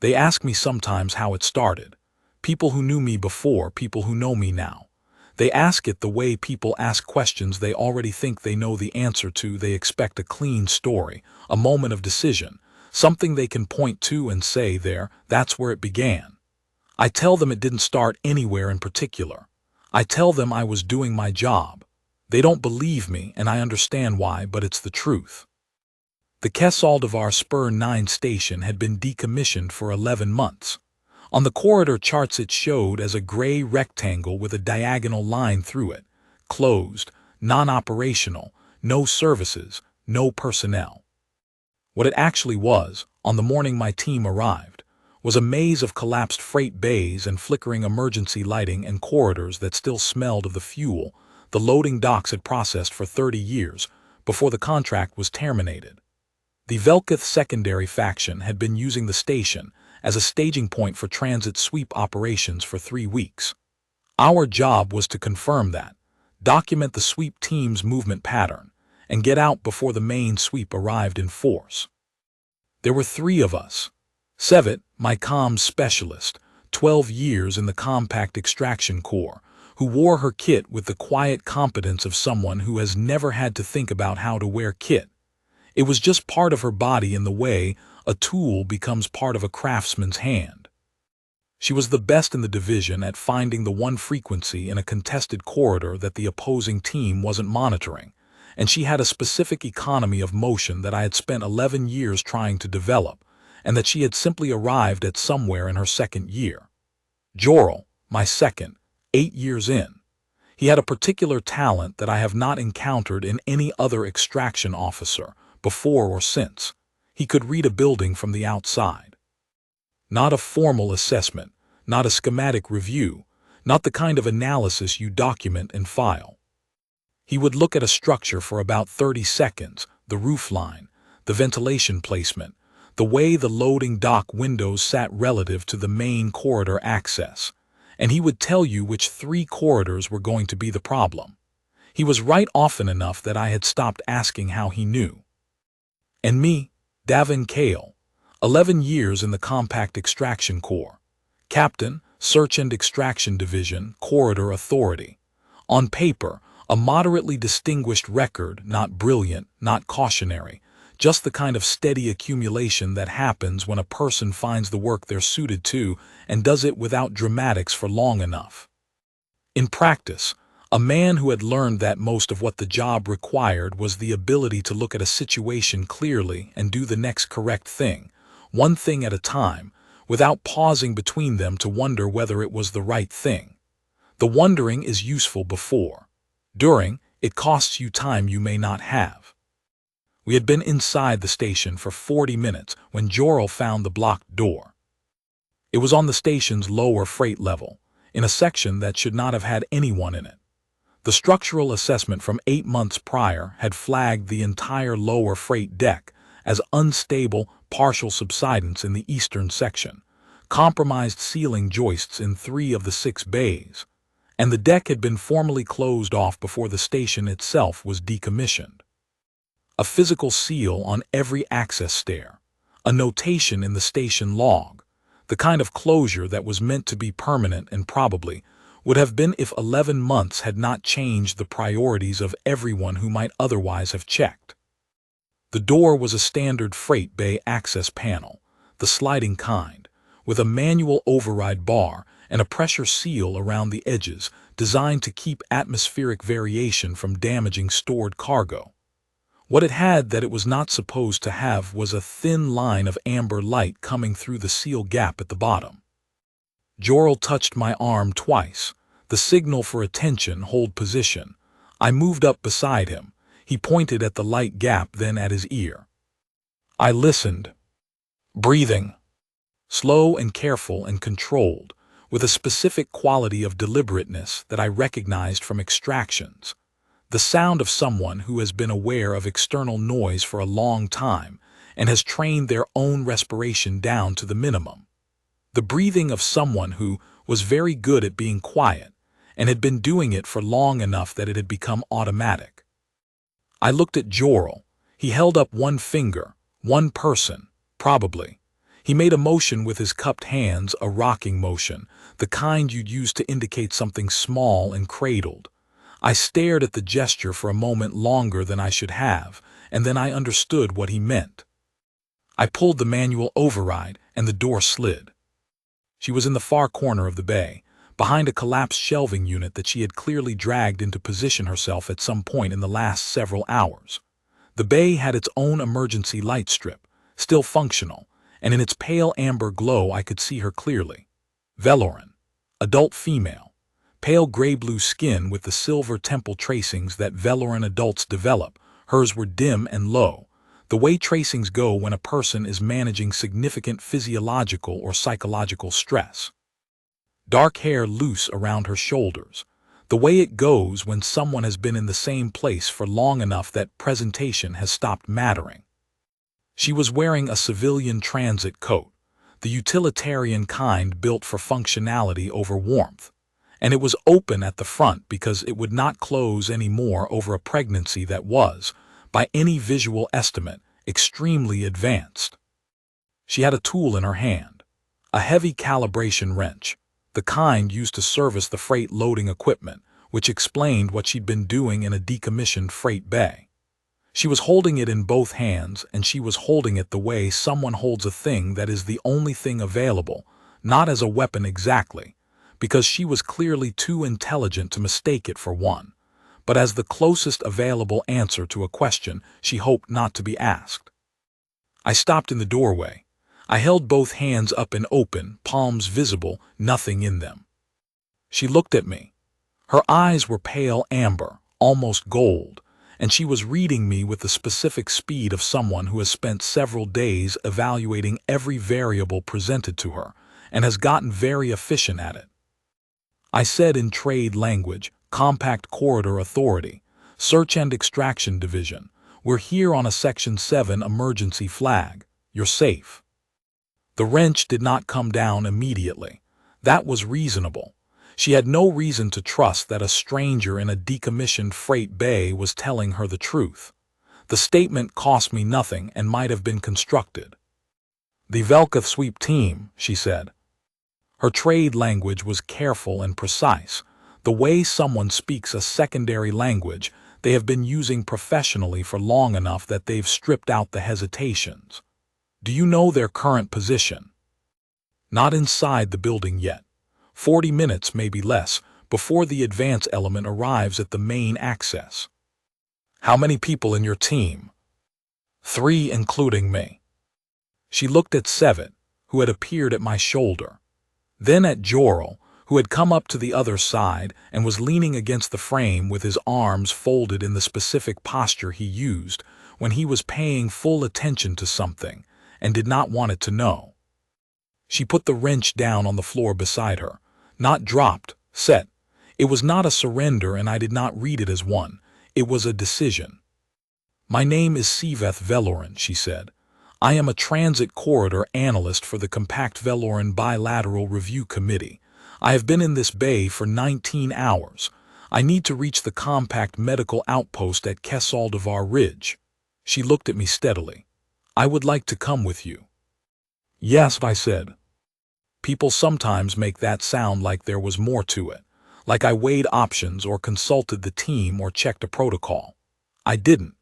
They ask me sometimes how it started. People who knew me before, people who know me now. They ask it the way people ask questions they already think they know the answer to. They expect a clean story, a moment of decision, something they can point to and say, that's where it began. I tell them it didn't start anywhere in particular. I tell them I was doing my job. They don't believe me, and I understand why, but it's the truth. The Kesseldevar Spur 9 station had been decommissioned for 11 months. On the corridor charts it showed as a gray rectangle with a diagonal line through it, closed, non-operational, no services, no personnel. What it actually was, on the morning my team arrived, was a maze of collapsed freight bays and flickering emergency lighting and corridors that still smelled of the fuel the loading docks had processed for 30 years before the contract was terminated. The Velketh secondary faction had been using the station as a staging point for transit sweep operations for 3 weeks. Our job was to confirm that, document the sweep team's movement pattern, and get out before the main sweep arrived in force. There were 3 of us. Sevet, my comms specialist, 12 years in the Compact Extraction Corps, who wore her kit with the quiet competence of someone who has never had to think about how to wear kit. It was just part of her body in the way a tool becomes part of a craftsman's hand. She was the best in the division at finding the one frequency in a contested corridor that the opposing team wasn't monitoring, and she had a specific economy of motion that I had spent 11 years trying to develop, and that she had simply arrived at somewhere in her second year. Jorel, my second, 8 years in. He had a particular talent that I have not encountered in any other extraction officer, before or since. He could read a building from the outside. Not a formal assessment, not a schematic review, not the kind of analysis you document and file. He would look at a structure for about 30 seconds, the roofline, the ventilation placement, the way the loading dock windows sat relative to the main corridor access, and he would tell you which 3 corridors were going to be the problem. He was right often enough that I had stopped asking how he knew. And me, Davin Kale, 11 years in the Compact Extraction Corps, Captain, Search and Extraction Division, Corridor Authority. On paper, a moderately distinguished record, not brilliant, not cautionary, just the kind of steady accumulation that happens when a person finds the work they're suited to and does it without dramatics for long enough. In practice, a man who had learned that most of what the job required was the ability to look at a situation clearly and do the next correct thing, one thing at a time, without pausing between them to wonder whether it was the right thing. The wondering is useful before. During, it costs you time you may not have. We had been inside the station for 40 minutes when Jorel found the blocked door. It was on the station's lower freight level, in a section that should not have had anyone in it. The structural assessment from 8 months prior had flagged the entire lower freight deck as unstable, partial subsidence in the eastern section, compromised ceiling joists in 3 of the 6 bays, and the deck had been formally closed off before the station itself was decommissioned. A physical seal on every access stair, a notation in the station log, the kind of closure that was meant to be permanent and probably would have been if 11 months had not changed the priorities of everyone who might otherwise have checked. The door was a standard freight bay access panel, the sliding kind, with a manual override bar and a pressure seal around the edges designed to keep atmospheric variation from damaging stored cargo. What it had that it was not supposed to have was a thin line of amber light coming through the seal gap at the bottom. Jorel touched my arm twice, the signal for attention, hold position. I moved up beside him. He pointed at the light gap, then at his ear. I listened. Breathing. Slow and careful and controlled, with a specific quality of deliberateness that I recognized from extractions. The sound of someone who has been aware of external noise for a long time and has trained their own respiration down to the minimum. The breathing of someone who was very good at being quiet and had been doing it for long enough that it had become automatic. I looked at Jorel. He held up one finger, one person, probably. He made a motion with his cupped hands, a rocking motion, the kind you'd use to indicate something small and cradled. I stared at the gesture for a moment longer than I should have, and then I understood what he meant. I pulled the manual override, and the door slid. She was in the far corner of the bay, behind a collapsed shelving unit that she had clearly dragged into position herself at some point in the last several hours. The bay had its own emergency light strip, still functional, and in its pale amber glow I could see her clearly. Veloran, adult female, pale gray-blue skin with the silver temple tracings that Veloran adults develop. Hers were dim and low, the way tracings go when a person is managing significant physiological or psychological stress. Dark hair loose around her shoulders, the way it goes when someone has been in the same place for long enough that presentation has stopped mattering. She was wearing a civilian transit coat, the utilitarian kind built for functionality over warmth, and it was open at the front because it would not close anymore over a pregnancy that was, by any visual estimate, extremely advanced. She had a tool in her hand, a heavy calibration wrench, the kind used to service the freight loading equipment, which explained what she'd been doing in a decommissioned freight bay. She was holding it in both hands, and she was holding it the way someone holds a thing that is the only thing available, not as a weapon exactly, because she was clearly too intelligent to mistake it for one, but as the closest available answer to a question she hoped not to be asked. I stopped in the doorway. I held both hands up and open, palms visible, nothing in them. She looked at me. Her eyes were pale amber, almost gold, and she was reading me with the specific speed of someone who has spent several days evaluating every variable presented to her and has gotten very efficient at it. I said in trade language, Compact Corridor Authority, Search and Extraction Division, we're here on a Section 7 emergency flag. You're safe. The wrench did not come down immediately. That was reasonable. She had no reason to trust that a stranger in a decommissioned freight bay was telling her the truth. The statement cost me nothing and might have been constructed. The Velka sweep team, she said. Her trade language was careful and precise, the way someone speaks a secondary language they have been using professionally for long enough that they've stripped out the hesitations. Do you know their current position? Not inside the building yet. 40 minutes, maybe less, before the advance element arrives at the main access. How many people in your team? 3, including me. She looked at Sevet, who had appeared at my shoulder, then at Jorel, who had come up to the other side and was leaning against the frame with his arms folded in the specific posture he used when he was paying full attention to something and did not want it to know. She put the wrench down on the floor beside her. Not dropped, set. It was not a surrender, and I did not read it as one. It was a decision. My name is Siveth Veloran, she said. I am a transit corridor analyst for the Compact Veloran Bilateral Review Committee. I have been in this bay for 19 hours. I need to reach the compact medical outpost at Kesaldavar Ridge. She looked at me steadily. I would like to come with you. Yes, I said. People sometimes make that sound like there was more to it, like I weighed options or consulted the team or checked a protocol. I didn't.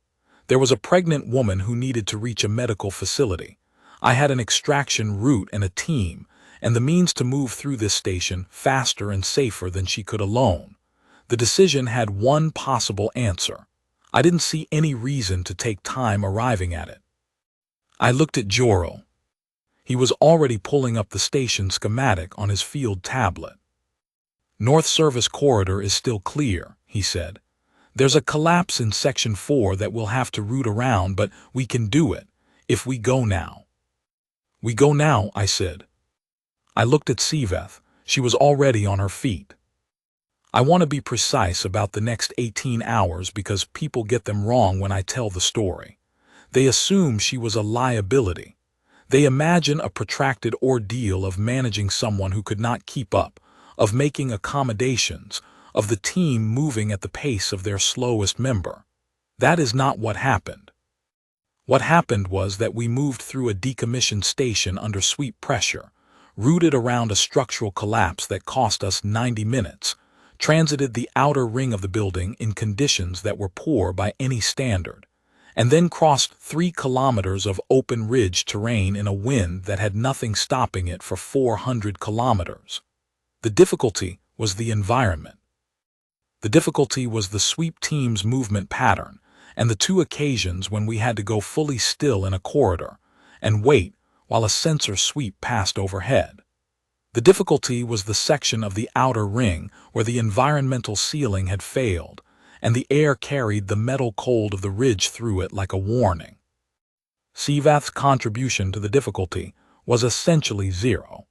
There was a pregnant woman who needed to reach a medical facility. I had an extraction route and a team, and the means to move through this station faster and safer than she could alone. The decision had one possible answer. I didn't see any reason to take time arriving at it. I looked at Jorel. He was already pulling up the station schematic on his field tablet. North Service Corridor is still clear, he said. There's a collapse in Section 4 that we'll have to route around, but we can do it, if we go now. We go now, I said. I looked at Siveth. She was already on her feet. I want to be precise about the next 18 hours because people get them wrong when I tell the story. They assume she was a liability. They imagine a protracted ordeal of managing someone who could not keep up, of making accommodations, of the team moving at the pace of their slowest member. That is not what happened. What happened was that we moved through a decommissioned station under sweep pressure, rooted around a structural collapse that cost us 90 minutes, transited the outer ring of the building in conditions that were poor by any standard, and then crossed 3 kilometers of open ridge terrain in a wind that had nothing stopping it for 400 kilometers. The difficulty was the environment. The difficulty was the sweep team's movement pattern, and the 2 occasions when we had to go fully still in a corridor and wait while a sensor sweep passed overhead. The difficulty was the section of the outer ring where the environmental sealing had failed, and the air carried the metal cold of the ridge through it like a warning. SciFi's contribution to the difficulty was essentially zero.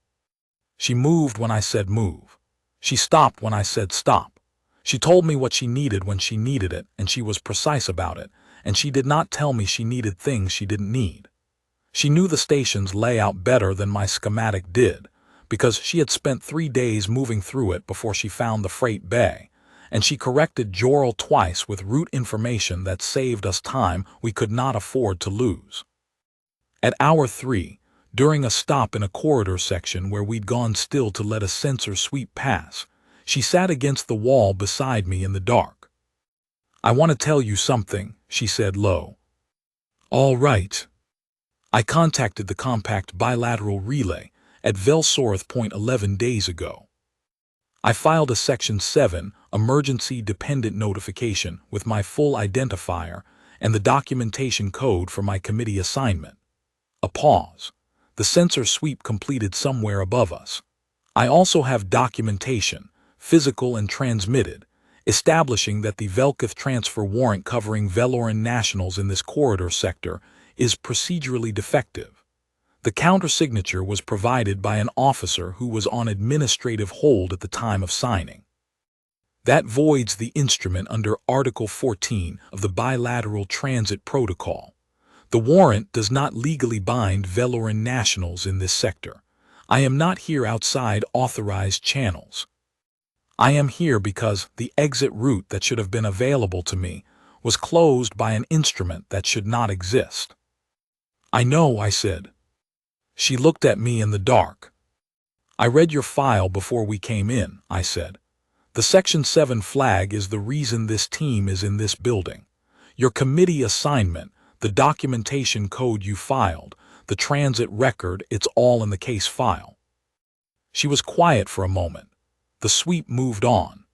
She moved when I said move. She stopped when I said stop. She told me what she needed when she needed it, and she was precise about it, and she did not tell me she needed things she didn't need. She knew the station's layout better than my schematic did, because she had spent 3 days moving through it before she found the freight bay, and she corrected Jorel twice with route information that saved us time we could not afford to lose. At hour 3, during a stop in a corridor section where we'd gone still to let a sensor sweep pass, she sat against the wall beside me in the dark. "I want to tell you something," she said low. "All right." I contacted the compact bilateral relay at Velsorth Point 11 days ago. I filed a Section 7 emergency dependent notification with my full identifier and the documentation code for my committee assignment. A pause. The sensor sweep completed somewhere above us. I also have documentation, physical and transmitted, establishing that the Velkith transfer warrant covering Veloran nationals in this corridor sector is procedurally defective. The countersignature was provided by an officer who was on administrative hold at the time of signing. That voids the instrument under Article 14 of the Bilateral Transit Protocol. The warrant does not legally bind Veloran nationals in this sector. I am not here outside authorized channels. I am here because the exit route that should have been available to me was closed by an instrument that should not exist. "I know," I said. She looked at me in the dark. "I read your file before we came in," I said. "The Section 7 flag is the reason this team is in this building. Your committee assignment, the documentation code you filed, the transit record, it's all in the case file." She was quiet for a moment. The sweep moved on.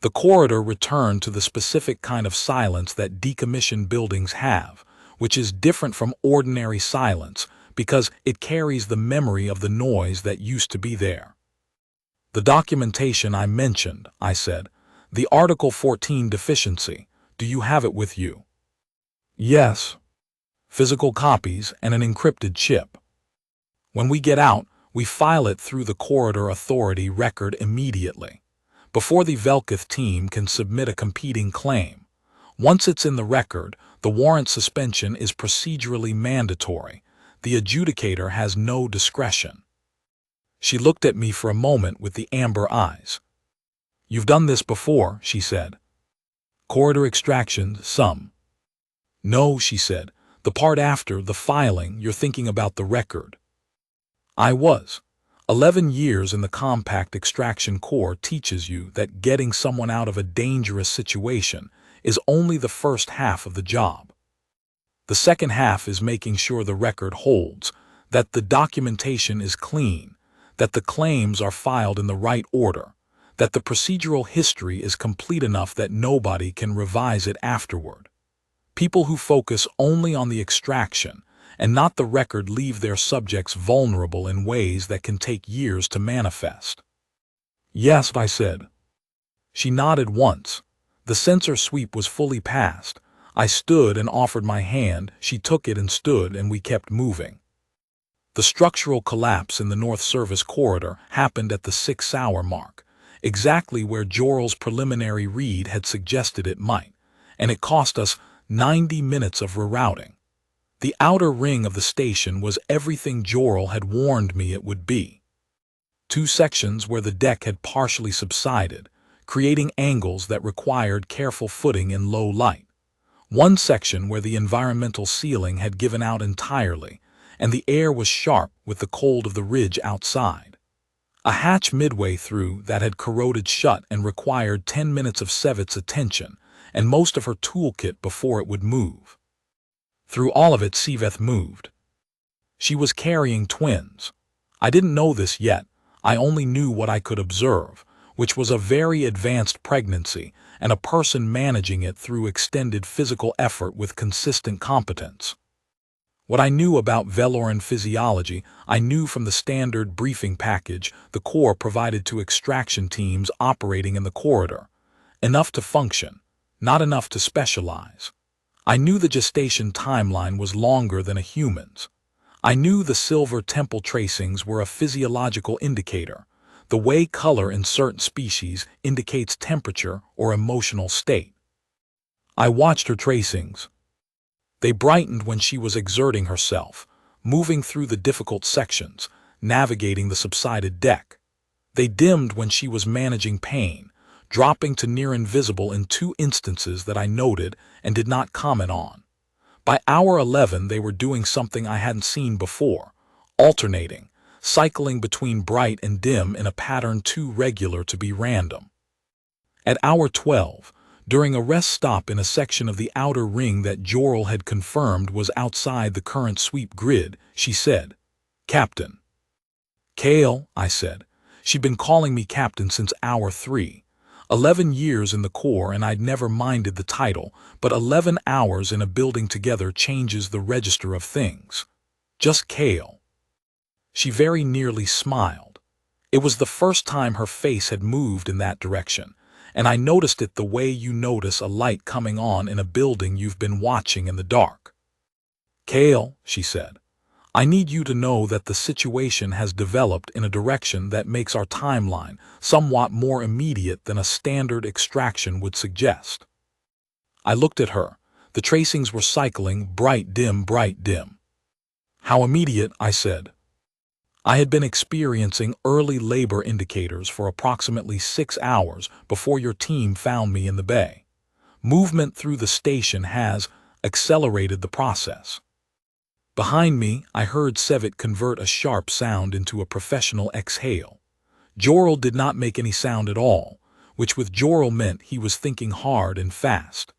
The corridor returned to the specific kind of silence that decommissioned buildings have, which is different from ordinary silence because it carries the memory of the noise that used to be there. "The documentation I mentioned," I said, "the Article 14 deficiency, do you have it with you?" "Yes. Physical copies and an encrypted chip. When we get out, we file it through the Corridor Authority record immediately, before the Velkith team can submit a competing claim. Once it's in the record, the warrant suspension is procedurally mandatory. The adjudicator has no discretion." She looked at me for a moment with the amber eyes. "You've done this before," she said. "Corridor extraction, some." "No," she said. "The part after the filing, you're thinking about the record." I was. 11 years in the Compact Extraction Corps teaches you that getting someone out of a dangerous situation is only the first half of the job. The second half is making sure the record holds, that the documentation is clean, that the claims are filed in the right order, that the procedural history is complete enough that nobody can revise it afterward. People who focus only on the extraction and not the record leave their subjects vulnerable in ways that can take years to manifest. "Yes," I said. She nodded once. The sensor sweep was fully passed. I stood and offered my hand, she took it and stood, and we kept moving. The structural collapse in the North Service corridor happened at the 6-hour mark, exactly where Jorel's preliminary read had suggested it might, and it cost us 90 minutes of rerouting. The outer ring of the station was everything Jorel had warned me it would be. 2 sections where the deck had partially subsided, creating angles that required careful footing in low light. One section where the environmental ceiling had given out entirely, and the air was sharp with the cold of the ridge outside. A hatch midway through that had corroded shut and required 10 minutes of Sevit's attention and most of her toolkit before it would move. Through all of it, Siveth moved. She was carrying twins. I didn't know this yet. I only knew what I could observe, which was a very advanced pregnancy and a person managing it through extended physical effort with consistent competence. What I knew about Veloran physiology, I knew from the standard briefing package the Corps provided to extraction teams operating in the corridor. Enough to function, not enough to specialize. I knew the gestation timeline was longer than a human's. I knew the silver temple tracings were a physiological indicator, the way color in certain species indicates temperature or emotional state. I watched her tracings. They brightened when she was exerting herself, moving through the difficult sections, navigating the subsided deck. They dimmed when she was managing pain, dropping to near invisible in 2 instances that I noted and did not comment on. By hour 11 they were doing something I hadn't seen before, alternating, cycling between bright and dim in a pattern too regular to be random. At hour 12, during a rest stop in a section of the outer ring that Jorel had confirmed was outside the current sweep grid, she said, "Captain." "Kale," I said. She'd been calling me captain since hour 3. 11 years in the Corps and I'd never minded the title, but 11 hours in a building together changes the register of things. Just Kale. She very nearly smiled. It was the first time her face had moved in that direction, and I noticed it the way you notice a light coming on in a building you've been watching in the dark. "Kale," she said, "I need you to know that the situation has developed in a direction that makes our timeline somewhat more immediate than a standard extraction would suggest." I looked at her. The tracings were cycling bright dim, bright dim. "How immediate?" I said. I had been experiencing early labor indicators for approximately 6 hours before your team found me in the bay. Movement through the station has accelerated the process. Behind me, I heard Sevit convert a sharp sound into a professional exhale. Jorel did not make any sound at all, which with Jorel meant he was thinking hard and fast.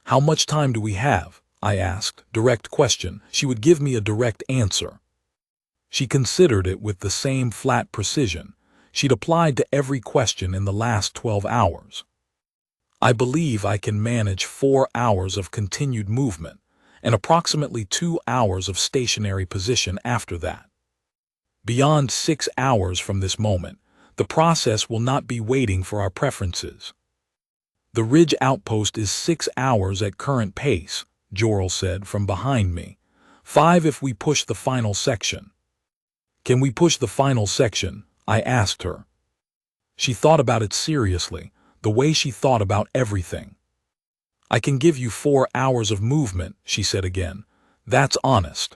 "How much time do we have?" I asked. Direct question. She would give me a direct answer. She considered it with the same flat precision she'd applied to every question in the last 12 hours. "I believe I can manage 4 hours of continued movement, and approximately 2 hours of stationary position after that. Beyond 6 hours from this moment, the process will not be waiting for our preferences." "The ridge outpost is 6 hours at current pace," Jorel said from behind me. 5 if we push the final section." "Can we push the final section?" I asked her. She thought about it seriously, the way she thought about everything. "I can give you 4 hours of movement," she said again. "That's honest."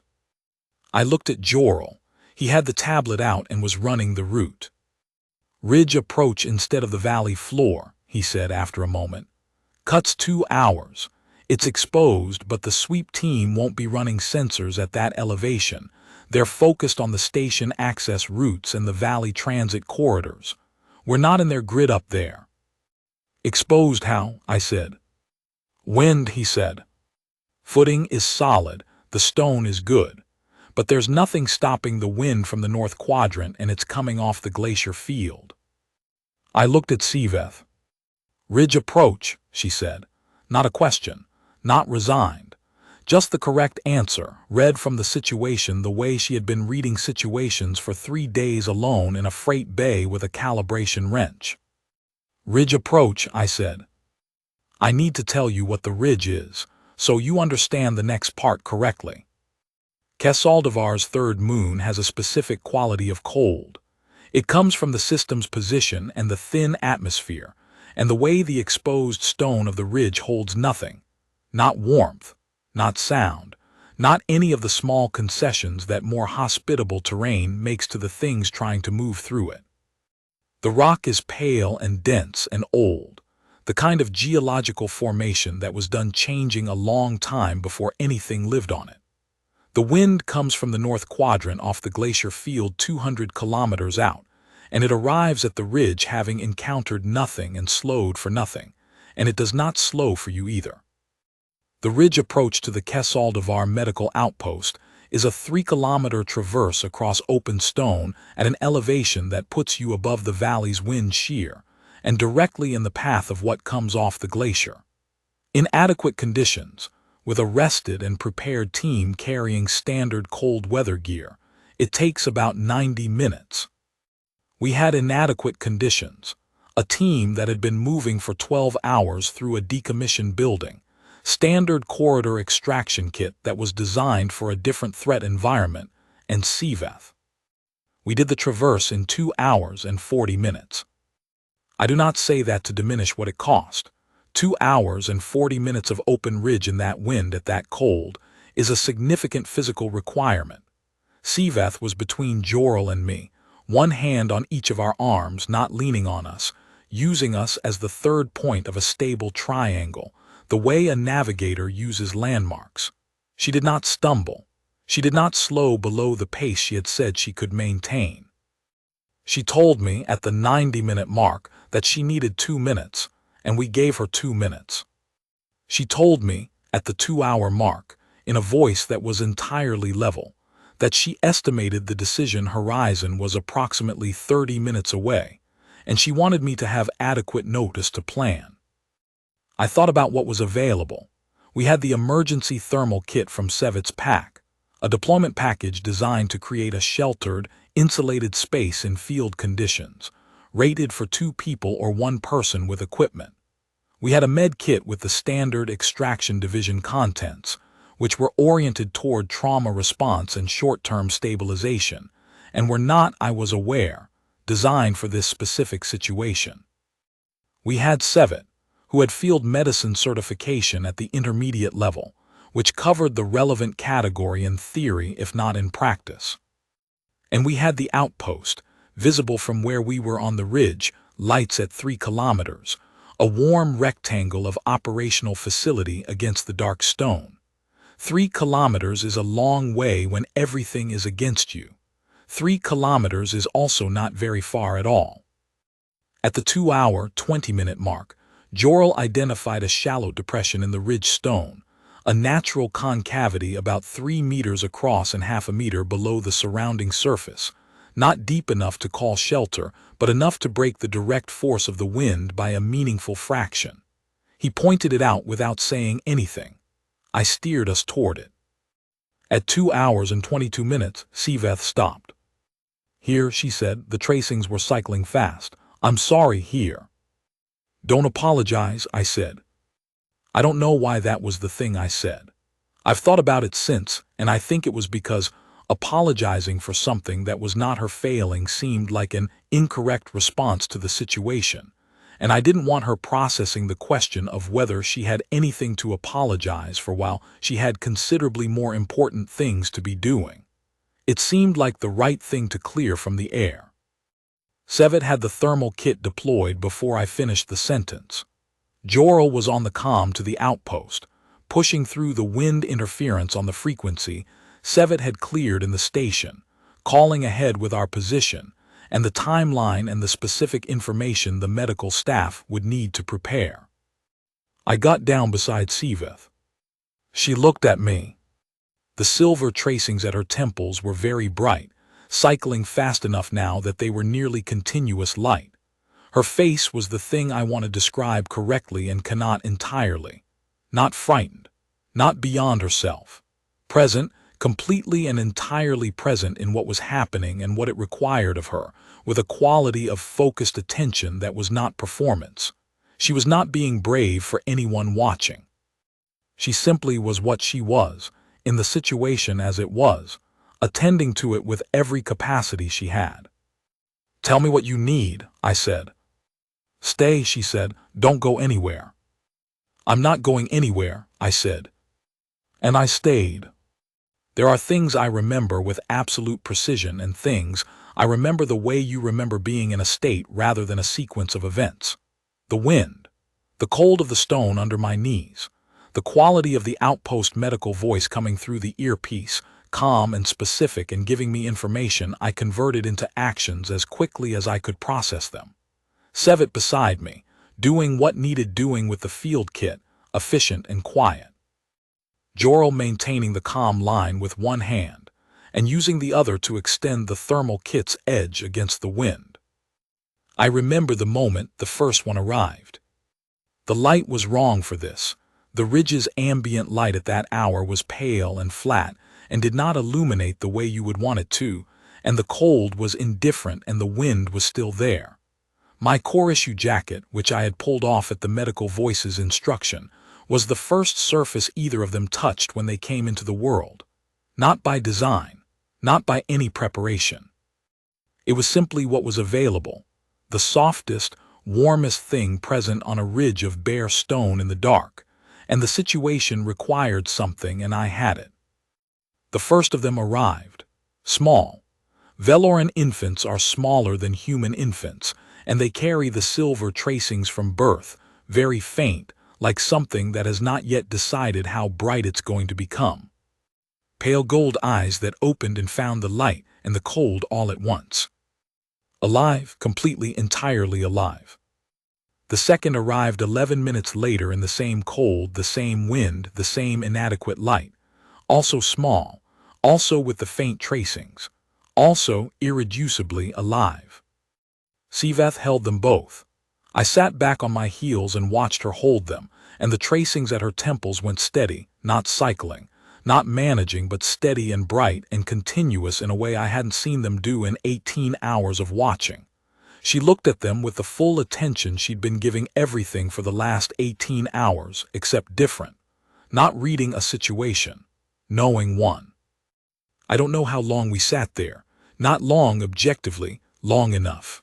I looked at Jorel. He had the tablet out and was running the route. "Ridge approach instead of the valley floor," he said after a moment. "Cuts 2 hours. It's exposed, but the sweep team won't be running sensors at that elevation. They're focused on the station access routes and the valley transit corridors. We're not in their grid up there." "Exposed how?" I said. "Wind," he said. "Footing is solid, the stone is good. But there's nothing stopping the wind from the north quadrant and it's coming off the glacier field." I looked at Siveth. "Ridge approach," she said. Not a question, not resigned. Just the correct answer, read from the situation the way she had been reading situations for 3 days alone in a freight bay with a calibration wrench. "Ridge approach," I said. "I need to tell you what the ridge is, so you understand the next part correctly. Kesaldivar's third moon has a specific quality of cold. It comes from the system's position and the thin atmosphere, and the way the exposed stone of the ridge holds nothing. Not warmth, not sound, not any of the small concessions that more hospitable terrain makes to the things trying to move through it. The rock is pale and dense and old. the kind of geological formation that was done changing a long time before anything lived on it. The wind comes from the north quadrant off the glacier field 200 kilometers out, and it arrives at the ridge having encountered nothing and slowed for nothing, and it does not slow for you either. The ridge approach to the Kessaldivar medical outpost is a 3-kilometer traverse across open stone at an elevation that puts you above the valley's wind shear and directly in the path of what comes off the glacier. In adequate conditions, with a rested and prepared team carrying standard cold weather gear, it takes about 90 minutes. We had inadequate conditions, a team that had been moving for 12 hours through a decommissioned building, standard corridor extraction kit that was designed for a different threat environment, and SciFi. We did the traverse in 2 hours and 40 minutes. I do not say that to diminish what it cost. 2 hours and 40 minutes of open ridge in that wind at that cold is a significant physical requirement. SciFi was between Jorel and me, one hand on each of our arms, not leaning on us, using us as the third point of a stable triangle, the way a navigator uses landmarks. She did not stumble. She did not slow below the pace she had said she could maintain. She told me at the 90-minute mark that she needed 2 minutes, and we gave her 2 minutes. She told me at the 2-hour mark, in a voice that was entirely level, that she estimated the decision horizon was approximately 30 minutes away, and she wanted me to have adequate notice to plan. I thought about what was available. We had the emergency thermal kit from Sevit's pack, a deployment package designed to create a sheltered, insulated space in field conditions, rated for 2 people or 1 person with equipment. We had a med kit with the standard extraction division contents, which were oriented toward trauma response and short-term stabilization, and were not, I was aware, designed for this specific situation. We had Sevit, who had field medicine certification at the intermediate level, which covered the relevant category in theory if not in practice. And we had the outpost, visible from where we were on the ridge, lights at 3 kilometers, a warm rectangle of operational facility against the dark stone. 3 kilometers is a long way when everything is against you. 3 kilometers is also not very far at all. At the 2-hour, 20-minute mark, Jorel identified a shallow depression in the ridge stone, a natural concavity about 3 meters across and half a meter below the surrounding surface, not deep enough to call shelter, but enough to break the direct force of the wind by a meaningful fraction. He pointed it out without saying anything. I steered us toward it. At 2 hours and 22 minutes, SciFi stopped. "Here," she said, "the tracings were cycling fast. I'm sorry, here." "Don't apologize," I said. I don't know why that was the thing I said. I've thought about it since, and I think it was because apologizing for something that was not her failing seemed like an incorrect response to the situation, and I didn't want her processing the question of whether she had anything to apologize for while she had considerably more important things to be doing. It seemed like the right thing to clear from the air. Sevit had the thermal kit deployed before I finished the sentence. Jorel was on the comm to the outpost, pushing through the wind interference on the frequency Sevit had cleared in the station, calling ahead with our position, and the timeline and the specific information the medical staff would need to prepare. I got down beside SciFi. She looked at me. The silver tracings at her temples were very bright, cycling fast enough now that they were nearly continuous light. Her face was the thing I want to describe correctly and cannot entirely. Not frightened, not beyond herself. Present, completely and entirely present in what was happening and what it required of her, with a quality of focused attention that was not performance. She was not being brave for anyone watching. She simply was what she was, in the situation as it was, attending to it with every capacity she had. "Tell me what you need," I said. "Stay," she said. "Don't go anywhere." "I'm not going anywhere," I said. And I stayed. There are things I remember with absolute precision and things I remember the way you remember being in a state rather than a sequence of events. The wind, The cold of the stone under my knees, the quality of the outpost medical voice coming through the earpiece, calm and specific and giving me information I converted into actions as quickly as I could process them. Sevet beside me, doing what needed doing with the field kit, efficient and quiet. Jorel maintaining the calm line with one hand, and using the other to extend the thermal kit's edge against the wind. I remember the moment the first one arrived. The light was wrong for this. The ridge's ambient light at that hour was pale and flat and did not illuminate the way you would want it to, and the cold was indifferent and the wind was still there. My core-issue jacket, which I had pulled off at the medical voice's instruction, was the first surface either of them touched when they came into the world. Not by design, not by any preparation. It was simply what was available, the softest, warmest thing present on a ridge of bare stone in the dark, and the situation required something and I had it. The first of them arrived. Small. Veloran infants are smaller than human infants, and they carry the silver tracings from birth, very faint, like something that has not yet decided how bright it's going to become. Pale gold eyes that opened and found the light and the cold all at once. Alive, completely, entirely alive. The second arrived 11 minutes later in the same cold, the same wind, the same inadequate light. Also small, also with the faint tracings, also irreducibly alive. Siveth held them both. I sat back on my heels and watched her hold them, and the tracings at her temples went steady, not cycling, not managing, but steady and bright and continuous in a way I hadn't seen them do in 18 hours of watching. She looked at them with the full attention she'd been giving everything for the last 18 hours, except different. Not reading a situation, knowing one. I don't know how long we sat there. Not long objectively, long enough.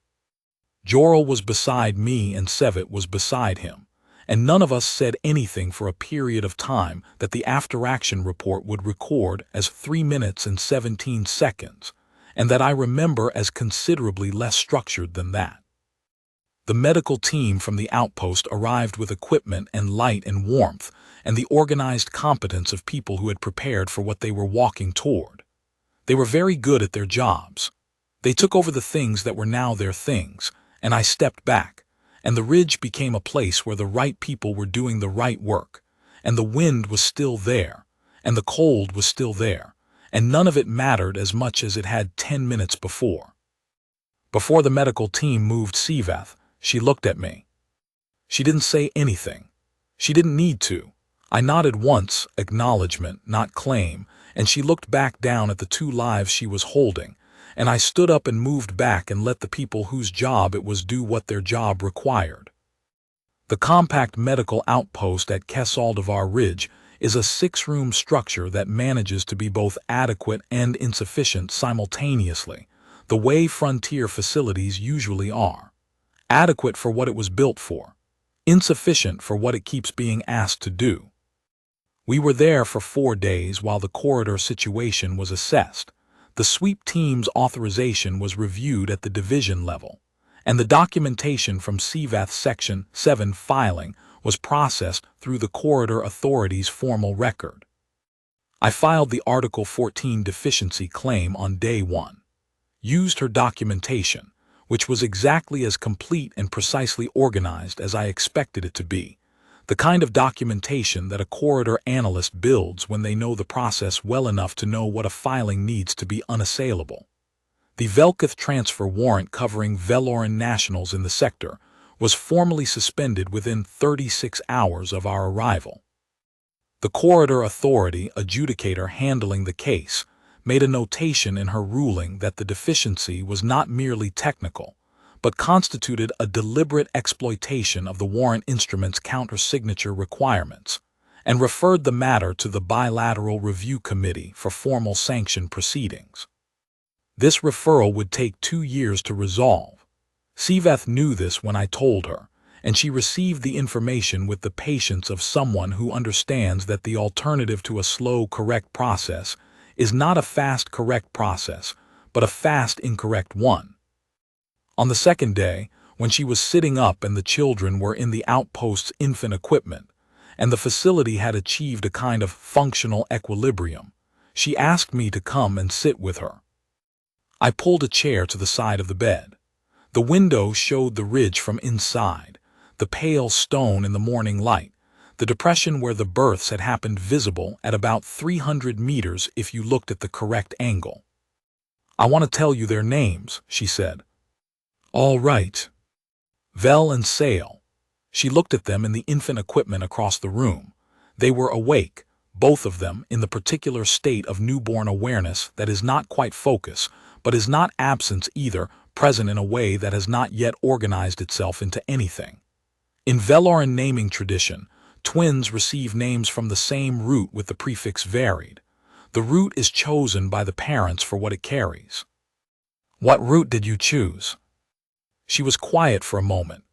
Jorel was beside me and Sevet was beside him, and none of us said anything for a period of time that the after-action report would record as 3 minutes and 17 seconds, and that I remember as considerably less structured than that. The medical team from the outpost arrived with equipment and light and warmth, and the organized competence of people who had prepared for what they were walking toward. They were very good at their jobs. They took over the things that were now their things, and I stepped back, and the ridge became a place where the right people were doing the right work, and the wind was still there, and the cold was still there, and none of it mattered as much as it had 10 minutes before. Before the medical team moved Siveth, she looked at me. She didn't say anything. She didn't need to. I nodded once, acknowledgement, not claim, and she looked back down at the 2 lives she was holding, and I stood up and moved back and let the people whose job it was do what their job required. The compact medical outpost at Kesaldivar Ridge is a 6-room structure that manages to be both adequate and insufficient simultaneously, the way frontier facilities usually are. Adequate for what it was built for, insufficient for what it keeps being asked to do. We were there for 4 days while the corridor situation was assessed. The sweep team's authorization was reviewed at the division level, and the documentation from Siveth's Section 7 filing was processed through the corridor authority's formal record. I filed the Article 14 deficiency claim on day 1. Used her documentation, which was exactly as complete and precisely organized as I expected it to be, the kind of documentation that a corridor analyst builds when they know the process well enough to know what a filing needs to be unassailable. The Velkith transfer warrant covering Veloran nationals in the sector was formally suspended within 36 hours of our arrival. The corridor authority adjudicator handling the case made a notation in her ruling that the deficiency was not merely technical, but constituted a deliberate exploitation of the warrant instrument's counter-signature requirements, and referred the matter to the Bilateral Review Committee for formal sanction proceedings. This referral would take 2 years to resolve. Siveth knew this when I told her, and she received the information with the patience of someone who understands that the alternative to a slow, correct process is not a fast, correct process, but a fast, incorrect one. On the second day, when she was sitting up and the children were in the outpost's infant equipment, and the facility had achieved a kind of functional equilibrium, she asked me to come and sit with her. I pulled a chair to the side of the bed. The window showed the ridge from inside, the pale stone in the morning light, the depression where the births had happened visible at about 300 meters if you looked at the correct angle. "I want to tell you their names," she said. "All right." Vel and Sail. She looked at them in the infant equipment across the room. They were awake, both of them in the particular state of newborn awareness that is not quite focus, but is not absence either, present in a way that has not yet organized itself into anything. In Veloran naming tradition, twins receive names from the same root with the prefix varied. The root is chosen by the parents for what it carries. "What root did you choose?" She was quiet for a moment.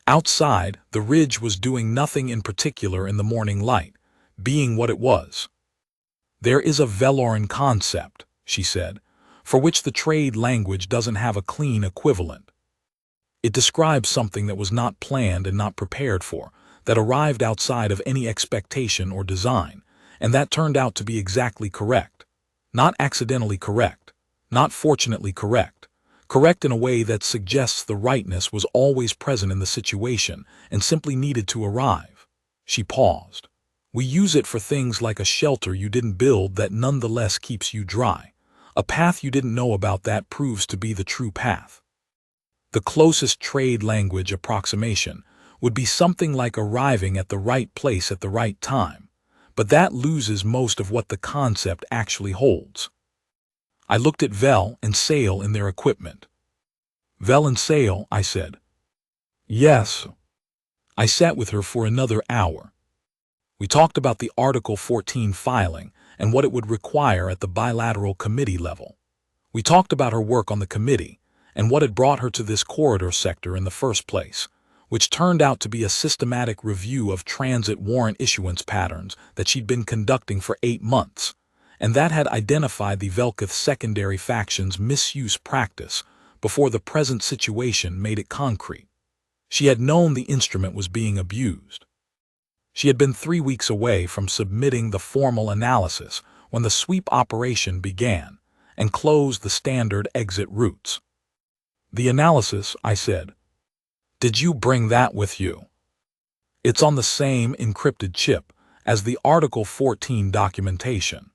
Outside, the ridge was doing nothing in particular in the morning light, being what it was. "There is a Veloran concept," she said, "for which the trade language doesn't have a clean equivalent. It describes something that was not planned and not prepared for, that arrived outside of any expectation or design, and that turned out to be exactly correct. Not accidentally correct, not fortunately correct, correct in a way that suggests the rightness was always present in the situation and simply needed to arrive." She paused. "We use it for things like a shelter you didn't build that nonetheless keeps you dry, a path you didn't know about that proves to be the true path. The closest trade language approximation would be something like arriving at the right place at the right time, but that loses most of what the concept actually holds." I looked at Vel and Sail in their equipment. "Vel and Sail," I said. "Yes." I sat with her for another hour. We talked about the Article 14 filing and what it would require at the bilateral committee level. We talked about her work on the committee and what had brought her to this corridor sector in the first place, which turned out to be a systematic review of transit warrant issuance patterns that she'd been conducting for 8 months, and that had identified the Velkith secondary faction's misuse practice before the present situation made it concrete. She had known the instrument was being abused. She had been 3 weeks away from submitting the formal analysis when the sweep operation began and closed the standard exit routes. "The analysis," I said. "Did you bring that with you?" "It's on the same encrypted chip as the Article 14 documentation."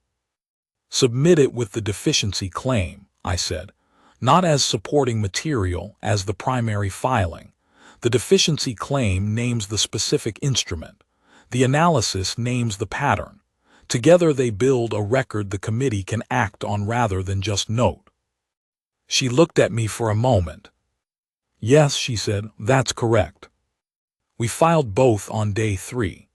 "Submit it with the deficiency claim," I said, "not as supporting material as the primary filing. The deficiency claim names the specific instrument. The analysis names the pattern. Together they build a record the committee can act on rather than just note." She looked at me for a moment. "Yes," she said, "that's correct." We filed both on day 3.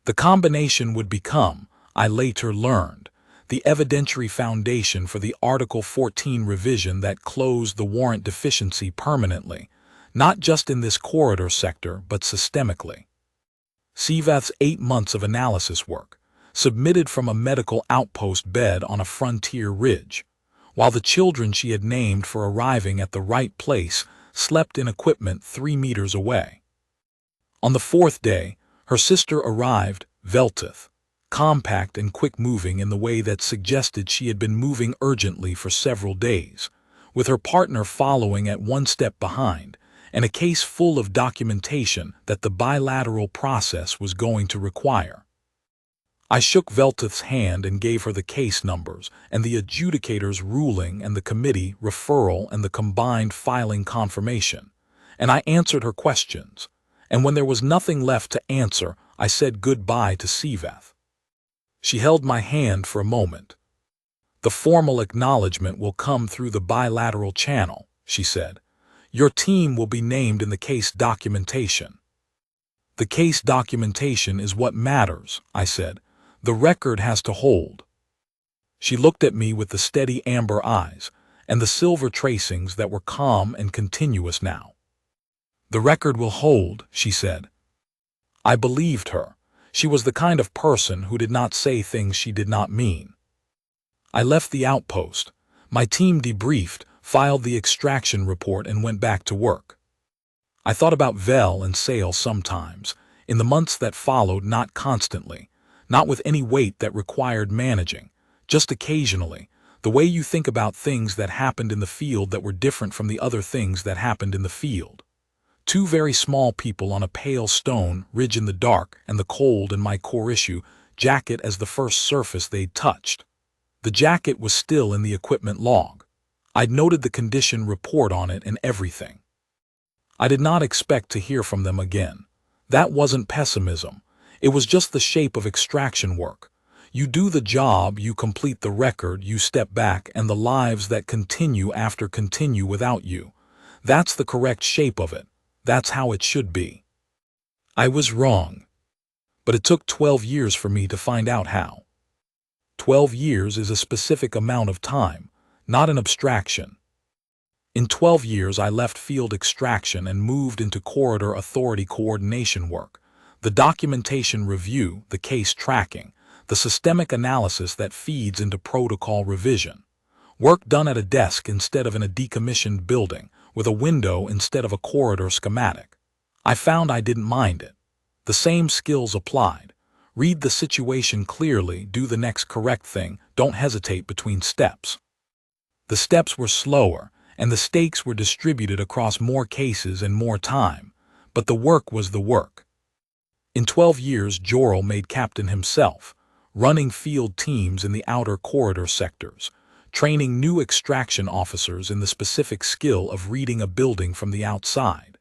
The combination would become, I later learned, the evidentiary foundation for the Article 14 revision that closed the warrant deficiency permanently, not just in this corridor sector but systemically. Sivath's 8 months of analysis work, submitted from a medical outpost bed on a frontier ridge, while the children she had named for arriving at the right place slept in equipment 3 meters away. On the 4th day, her sister arrived, Veltith, compact and quick-moving in the way that suggested she had been moving urgently for several days, with her partner following at 1 step behind, and a case full of documentation that the bilateral process was going to require. I shook Veltith's hand and gave her the case numbers and the adjudicator's ruling and the committee referral and the combined filing confirmation, and I answered her questions, and when there was nothing left to answer, I said goodbye to Sivath. She held my hand for a moment. "The formal acknowledgement will come through the bilateral channel," she said. "Your team will be named in the case documentation." "The case documentation is what matters," I said. "The record has to hold." She looked at me with the steady amber eyes and the silver tracings that were calm and continuous now. "The record will hold," she said. I believed her. She was the kind of person who did not say things she did not mean. I left the outpost. My team debriefed, filed the extraction report, and went back to work. I thought about Vel and Sale sometimes, in the months that followed, not constantly, not with any weight that required managing, just occasionally, the way you think about things that happened in the field that were different from the other things that happened in the field. Two very small people on a pale stone ridge in the dark, and the cold in my core issue jacket as the first surface they'd touched. The jacket was still in the equipment log. I'd noted the condition report on it and everything. I did not expect to hear from them again. That wasn't pessimism. It was just the shape of extraction work. You do the job, you complete the record, you step back, and the lives that continue after continue without you. That's the correct shape of it. That's how it should be. I was wrong. But it took 12 years for me to find out how. 12 years is a specific amount of time, not an abstraction. In 12 years I left field extraction and moved into corridor authority coordination work, the documentation review, the case tracking, the systemic analysis that feeds into protocol revision. Work done at a desk instead of in a decommissioned building, with a window instead of a corridor schematic. I found I didn't mind it. The same skills applied. Read the situation clearly, do the next correct thing, don't hesitate between steps. The steps were slower, and the stakes were distributed across more cases and more time, but the work was the work. In 12 years Jorel made captain himself, running field teams in the outer corridor sectors, training new extraction officers in the specific skill of reading a building from the outside.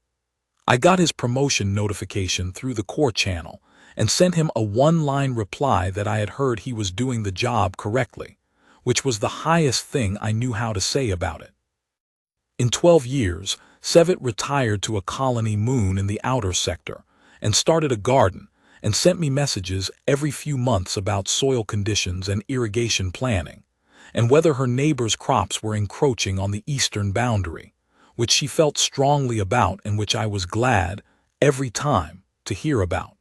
I got his promotion notification through the core channel and sent him a one-line reply that I had heard he was doing the job correctly, which was the highest thing I knew how to say about it. In 12 years, Sevet retired to a colony moon in the outer sector and started a garden and sent me messages every few months about soil conditions and irrigation planning, and whether her neighbor's crops were encroaching on the eastern boundary, which she felt strongly about and which I was glad, every time, to hear about.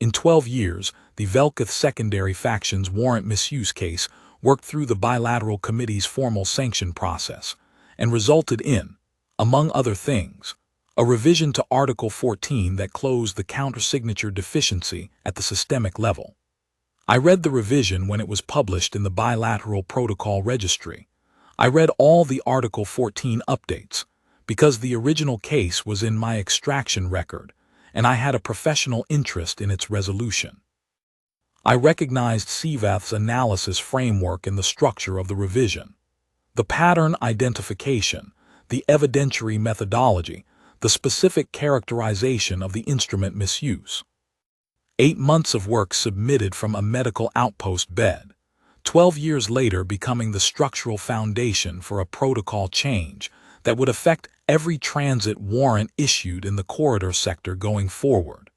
In 12 years, the Velketh secondary factions warrant misuse case worked through the bilateral committee's formal sanction process and resulted in, among other things, a revision to Article 14 that closed the countersignature deficiency at the systemic level. I read the revision when it was published in the bilateral protocol registry. I read all the Article 14 updates, because the original case was in my extraction record, and I had a professional interest in its resolution. I recognized Siveth's analysis framework in the structure of the revision. The pattern identification, the evidentiary methodology, the specific characterization of the instrument misuse. 8 months of work submitted from a medical outpost bed, 12 years later becoming the structural foundation for a protocol change that would affect every transit warrant issued in the corridor sector going forward.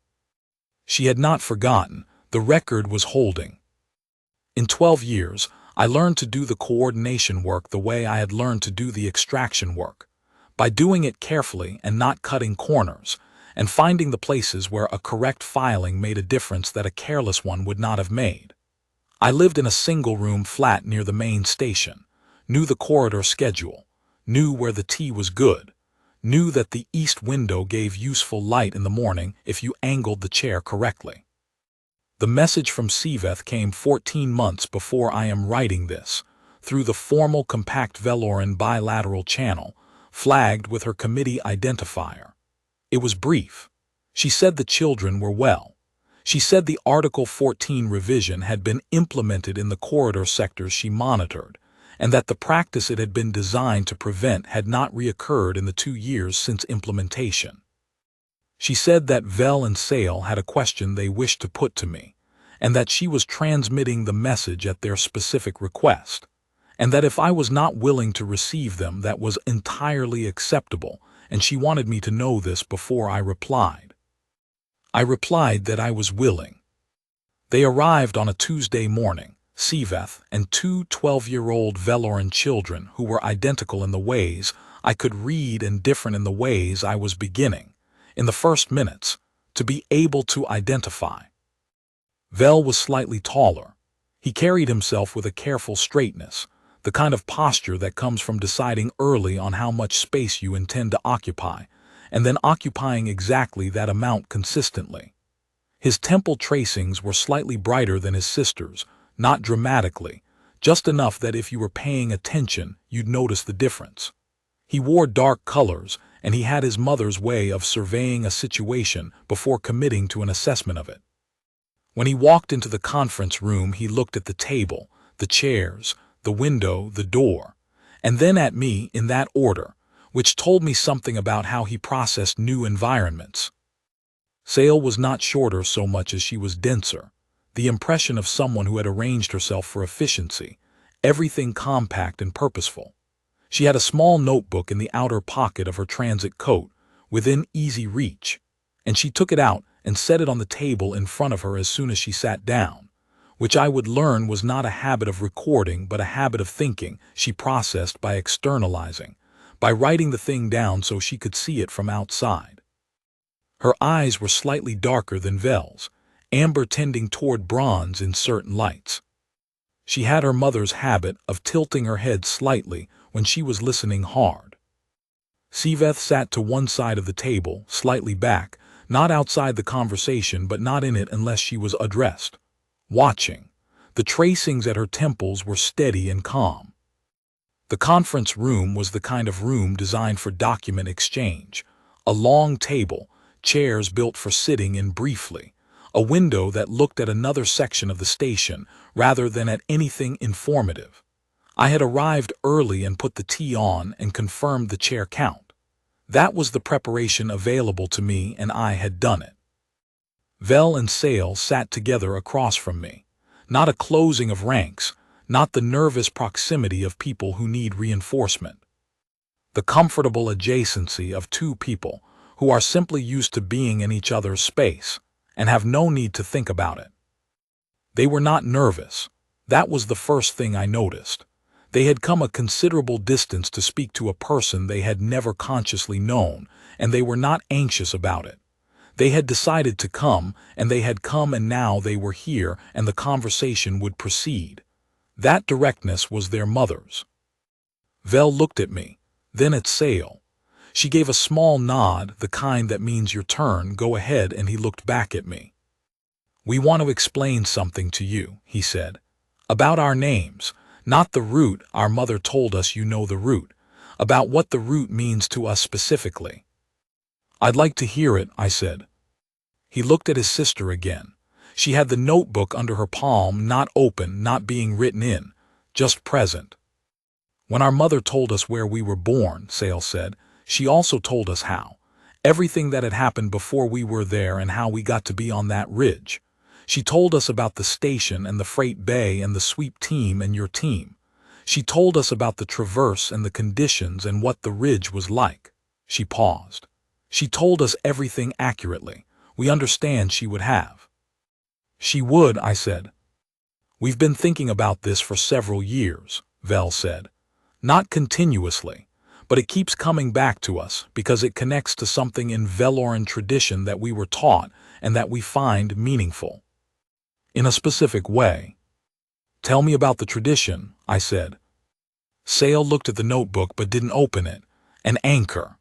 She had not forgotten, the record was holding. In 12 years, I learned to do the coordination work the way I had learned to do the extraction work, by doing it carefully and not cutting corners, and finding the places where a correct filing made a difference that a careless one would not have made. I lived in a single-room flat near the main station, knew the corridor schedule, knew where the tea was good, knew that the east window gave useful light in the morning if you angled the chair correctly. The message from Siveth came 14 months before I am writing this, through the formal compact Veloran bilateral channel, flagged with her committee identifier. It was brief. She said the children were well. She said the Article 14 revision had been implemented in the corridor sectors she monitored, and that the practice it had been designed to prevent had not reoccurred in the 2 years since implementation. She said that Vel and Sale had a question they wished to put to me, and that she was transmitting the message at their specific request, and that if I was not willing to receive them that was entirely acceptable, and she wanted me to know this before I replied. I replied that I was willing. They arrived on a Tuesday morning, Siveth and 2 12-year-old Veloran children who were identical in the ways I could read and different in the ways I was beginning, in the first minutes, to be able to identify. Vel was slightly taller. He carried himself with a careful straightness, the kind of posture that comes from deciding early on how much space you intend to occupy, and then occupying exactly that amount consistently. His temple tracings were slightly brighter than his sister's, not dramatically, just enough that if you were paying attention, you'd notice the difference. He wore dark colors, and he had his mother's way of surveying a situation before committing to an assessment of it. When he walked into the conference room, he looked at the table, the chairs, the window, the door, and then at me in that order, which told me something about how he processed new environments. Sale was not shorter so much as she was denser, the impression of someone who had arranged herself for efficiency, everything compact and purposeful. She had a small notebook in the outer pocket of her transit coat, within easy reach, and she took it out and set it on the table in front of her as soon as she sat down, which I would learn was not a habit of recording but a habit of thinking she processed by externalizing, by writing the thing down so she could see it from outside. Her eyes were slightly darker than Vel's, amber tending toward bronze in certain lights. She had her mother's habit of tilting her head slightly when she was listening hard. Siveth sat to one side of the table, slightly back, not outside the conversation but not in it unless she was addressed. Watching. The tracings at her temples were steady and calm. The conference room was the kind of room designed for document exchange. A long table, chairs built for sitting in briefly, a window that looked at another section of the station rather than at anything informative. I had arrived early and put the tea on and confirmed the chair count. That was the preparation available to me, and I had done it. Vel and Sale sat together across from me. Not a closing of ranks, not the nervous proximity of people who need reinforcement. The comfortable adjacency of two people who are simply used to being in each other's space and have no need to think about it. They were not nervous. That was the first thing I noticed. They had come a considerable distance to speak to a person they had never consciously known, and they were not anxious about it. They had decided to come, and they had come, and now they were here, and the conversation would proceed. That directness was their mother's. Vel looked at me, then at Sale. She gave a small nod, the kind that means your turn, go ahead, and he looked back at me. "We want to explain something to you," he said. "About our names, not the root. Our mother told us you know the root. About what the root means to us specifically." "I'd like to hear it," I said. He looked at his sister again. She had the notebook under her palm, not open, not being written in, just present. "When our mother told us where we were born," Sale said, "she also told us how. Everything that had happened before we were there and how we got to be on that ridge. She told us about the station and the freight bay and the sweep team and your team. She told us about the traverse and the conditions and what the ridge was like." She paused. "She told us everything accurately. We understand she would have." "She would," I said. "We've been thinking about this for several years," Vel said. "Not continuously, but it keeps coming back to us because it connects to something in Veloran tradition that we were taught and that we find meaningful. In a specific way." "Tell me about the tradition," I said. Sale looked at the notebook but didn't open it. "An anchor.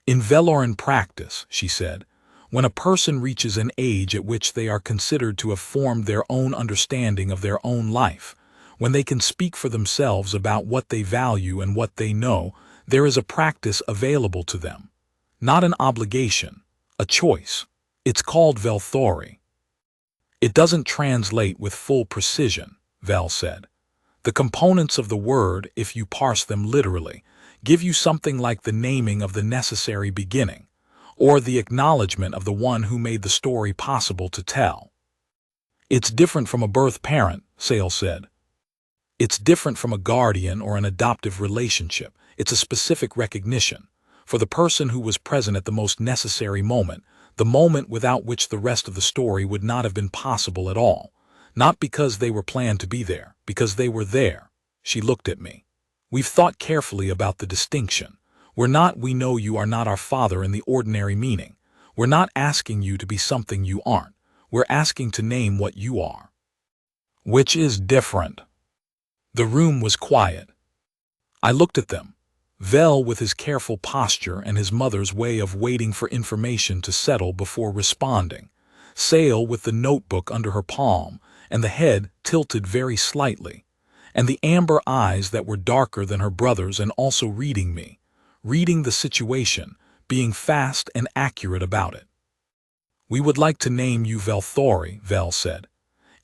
In Veloran practice," she said, "when a person reaches an age at which they are considered to have formed their own understanding of their own life, when they can speak for themselves about what they value and what they know, there is a practice available to them. Not an obligation, a choice. It's called Velthori. It doesn't translate with full precision," Vel said. "The components of the word, if you parse them literally, give you something like the naming of the necessary beginning, or the acknowledgement of the one who made the story possible to tell." "It's different from a birth parent," Sale said. "It's different from a guardian or an adoptive relationship. It's a specific recognition, for the person who was present at the most necessary moment, the moment without which the rest of the story would not have been possible at all. Not because they were planned to be there, because they were there." She looked at me. "We've thought carefully about the distinction. We know you are not our father in the ordinary meaning. We're not asking you to be something you aren't. We're asking to name what you are." "Which is different." The room was quiet. I looked at them. Vel with his careful posture and his mother's way of waiting for information to settle before responding. Sale with the notebook under her palm and the head tilted very slightly, and the amber eyes that were darker than her brother's and also reading me, reading the situation, being fast and accurate about it. "We would like to name you Velthori," Vel said.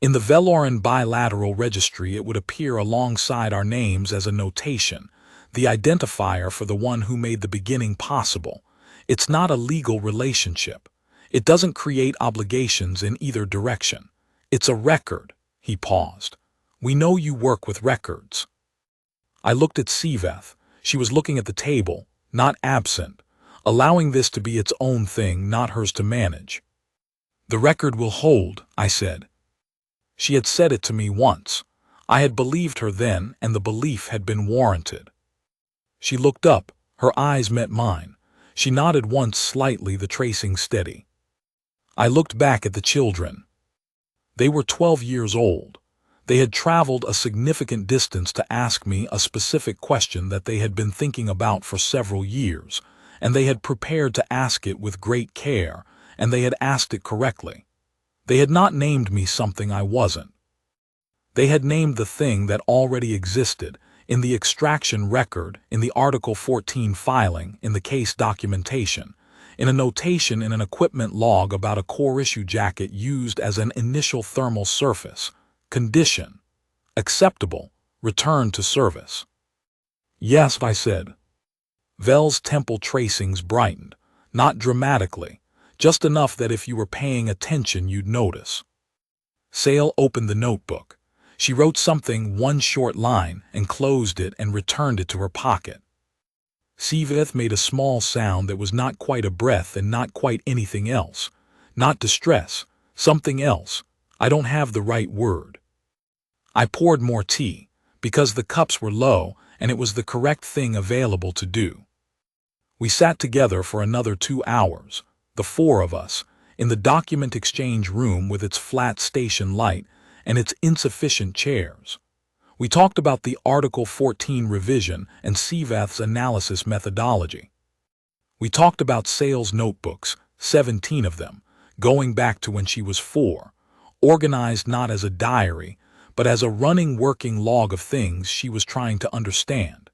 "In the Veloran bilateral registry it would appear alongside our names as a notation, the identifier for the one who made the beginning possible. It's not a legal relationship. It doesn't create obligations in either direction. It's a record." He paused. "We know you work with records." I looked at Siveth. She was looking at the table, not absent, allowing this to be its own thing, not hers to manage. "The record will hold," I said. She had said it to me once. I had believed her then, and the belief had been warranted. She looked up. Her eyes met mine. She nodded once slightly, the tracing steady. I looked back at the children. They were 12 years old. They had traveled a significant distance to ask me a specific question that they had been thinking about for several years, and they had prepared to ask it with great care, and they had asked it correctly. They had not named me something I wasn't. They had named the thing that already existed, in the extraction record, in the Article 14 filing, in the case documentation, in a notation in an equipment log about a core issue jacket used as an initial thermal surface, condition, acceptable, return to service. "Yes," I said. Vel's temple tracings brightened, not dramatically, just enough that if you were paying attention you'd notice. Sale opened the notebook. She wrote something, one short line, and closed it and returned it to her pocket. Siveth made a small sound that was not quite a breath and not quite anything else. Not distress, something else. I don't have the right word. I poured more tea, because the cups were low and it was the correct thing available to do. We sat together for another 2 hours, the 4 of us, in the document exchange room with its flat station light and its insufficient chairs. We talked about the Article 14 revision and Siveth's analysis methodology. We talked about Sale's notebooks, 17 of them, going back to when she was 4, organized not as a diary, but as a running working log of things she was trying to understand.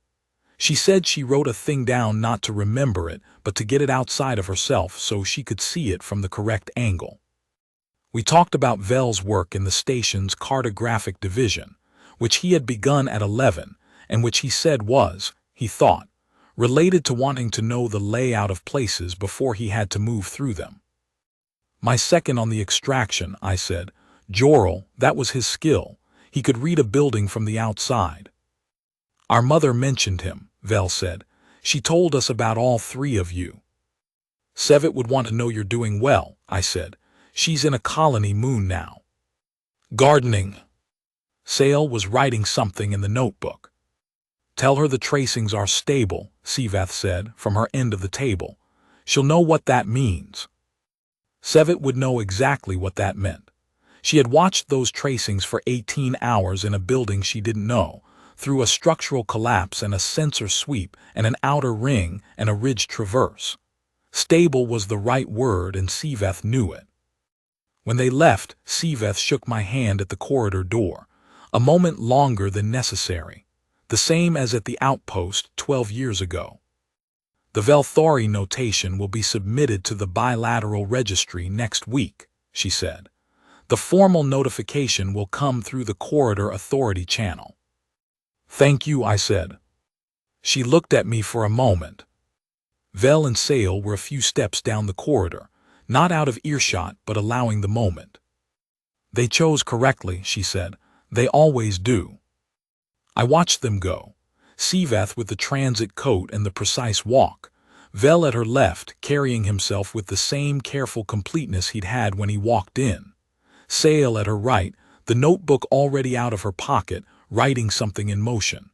She said she wrote a thing down not to remember it, but to get it outside of herself so she could see it from the correct angle. We talked about Vel's work in the station's cartographic division, which he had begun at 11, and which he said was, he thought, related to wanting to know the layout of places before he had to move through them. "My second on the extraction," I said. "Jorel, that was his skill. He could read a building from the outside." "Our mother mentioned him," Vel said. "She told us about all 3 of you." "Sevet would want to know you're doing well," I said. "She's in a colony moon now." "Gardening." Sale was writing something in the notebook. "Tell her the tracings are stable," Siveth said, from her end of the table. "She'll know what that means." Sevet would know exactly what that meant. She had watched those tracings for 18 hours in a building she didn't know, through a structural collapse and a sensor sweep and an outer ring and a ridge traverse. Stable was the right word, and Siveth knew it. When they left, Siveth shook my hand at the corridor door, a moment longer than necessary, the same as at the outpost 12 years ago. "The Velthori notation will be submitted to the bilateral registry next week," she said. "The formal notification will come through the corridor authority channel." "Thank you," I said. She looked at me for a moment. Vel and Sale were a few steps down the corridor, not out of earshot but allowing the moment. "They chose correctly," she said. "They always do." I watched them go. Siveth with the transit coat and the precise walk, Vel at her left carrying himself with the same careful completeness he'd had when he walked in. Sale at her right, the notebook already out of her pocket, writing something in motion.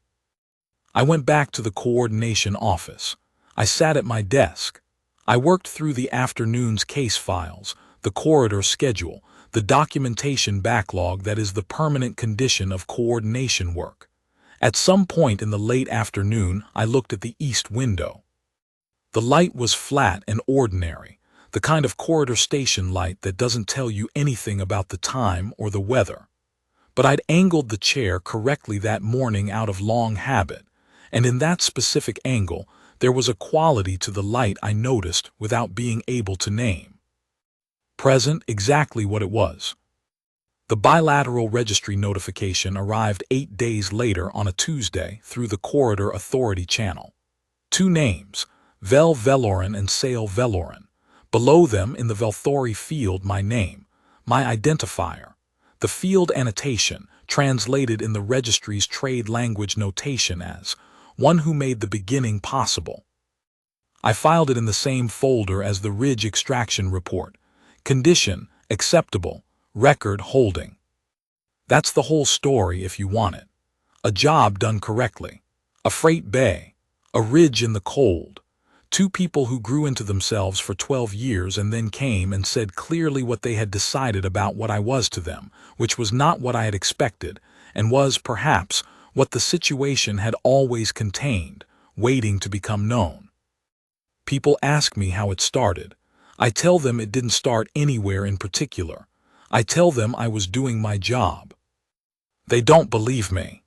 I went back to the coordination office. I sat at my desk. I worked through the afternoon's case files, the corridor schedule, the documentation backlog that is the permanent condition of coordination work. At some point in the late afternoon, I looked at the east window. The light was flat and ordinary, the kind of corridor station light that doesn't tell you anything about the time or the weather. But I'd angled the chair correctly that morning out of long habit, and in that specific angle, there was a quality to the light I noticed without being able to name. Present, exactly what it was. The bilateral registry notification arrived 8 days later on a Tuesday through the corridor authority channel. 2 names, Vel Veloran and Sale Veloran. Below them in the Velthori field my name, my identifier. The field annotation, translated in the registry's trade language notation as, one who made the beginning possible. I filed it in the same folder as the Ridge extraction report. Condition, acceptable, record holding. That's the whole story if you want it. A job done correctly. A freight bay. A ridge in the cold. 2 people who grew into themselves for 12 years and then came and said clearly what they had decided about what I was to them, which was not what I had expected, and was, perhaps, what the situation had always contained, waiting to become known. People ask me how it started. I tell them it didn't start anywhere in particular. I tell them I was doing my job. They don't believe me.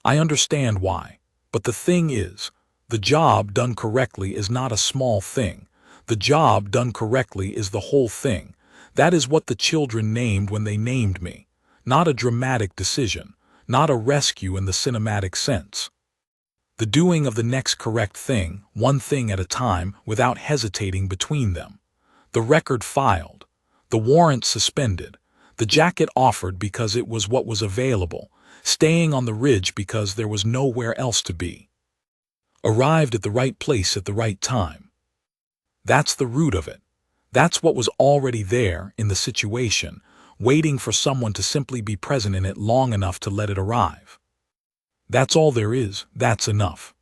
I understand why, but the thing is, the job done correctly is not a small thing. The job done correctly is the whole thing. That is what the children named when they named me. Not a dramatic decision, not a rescue in the cinematic sense. The doing of the next correct thing, one thing at a time, without hesitating between them. The record filed. The warrant suspended. The jacket offered because it was what was available. Staying on the ridge because there was nowhere else to be. Arrived at the right place at the right time. That's the root of it. That's what was already there in the situation, waiting for someone to simply be present in it long enough to let it arrive. That's all there is, that's enough.